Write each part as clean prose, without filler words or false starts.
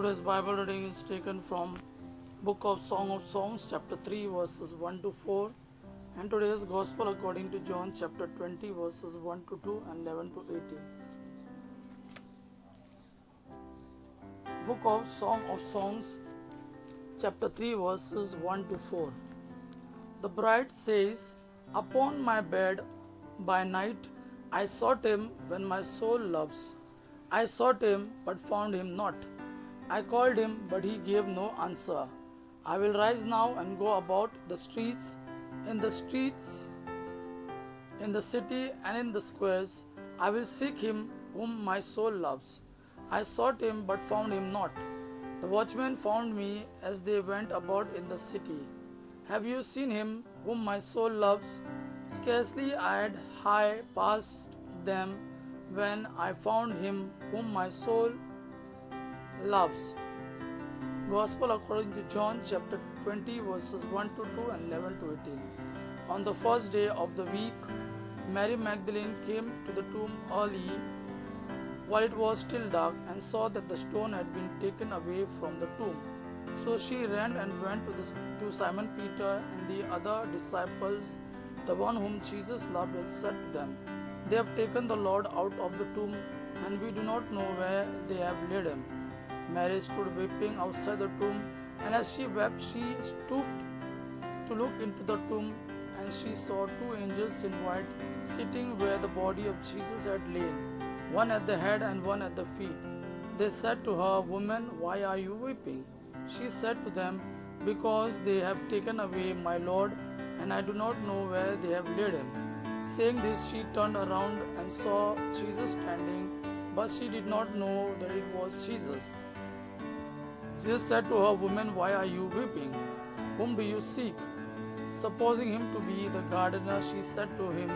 Today's Bible reading is taken from Book of Song of Songs, chapter 3, verses 1 to 4, and today's Gospel according to John, chapter 20, verses 1 to 2 and 11 to 18. Book of Song of Songs, chapter 3, verses 1 to 4. The bride says, "Upon my bed by night I sought him when my soul loves. I sought him but found him not. I called him but he gave no answer. I will rise now and go about the streets, in the streets, in the city and in the squares. I will seek him whom my soul loves. I sought him but found him not. The watchmen found me as they went about in the city. Have you seen him whom my soul loves? Scarcely I had high past them when I found him whom my soul loves." Gospel according to John chapter 20 verses 1 to 2 and 11 to 18. On the first day of the week, Mary Magdalene came to the tomb early while it was still dark and saw that the stone had been taken away from the tomb. So she ran and went to Simon Peter and the other disciples, the one whom Jesus loved, and said to them, "They have taken the Lord out of the tomb, and we do not know where they have laid him." Mary stood weeping outside the tomb, and as she wept, she stooped to look into the tomb, and she saw two angels in white sitting where the body of Jesus had lain, one at the head and one at the feet. They said to her, "Woman, why are you weeping?" She said to them, "Because they have taken away my Lord, and I do not know where they have laid him." Saying this, she turned around and saw Jesus standing, but she did not know that it was Jesus. Jesus said to her, "Woman, why are you weeping? Whom do you seek?" Supposing him to be the gardener, she said to him,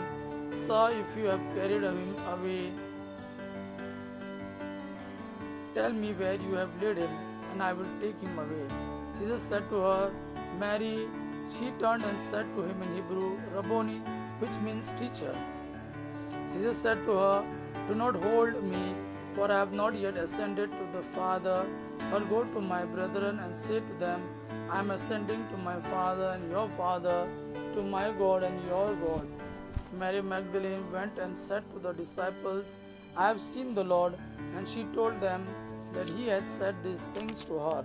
"Sir, if you have carried him away, tell me where you have laid him, and I will take him away." Jesus said to her, "Mary." She turned and said to him in Hebrew, "Rabboni," which means teacher. Jesus said to her, "Do not hold me, for I have not yet ascended to the Father, but go to my brethren and say to them, I am ascending to my Father and your Father, to my God and your God." Mary Magdalene went and said to the disciples, "I have seen the Lord," and she told them that he had said these things to her.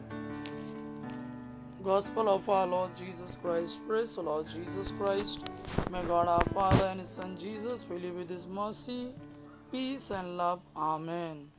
Gospel of our Lord Jesus Christ. Praise the Lord Jesus Christ. May God our Father and His Son Jesus fill you with His mercy, peace and love. Amen.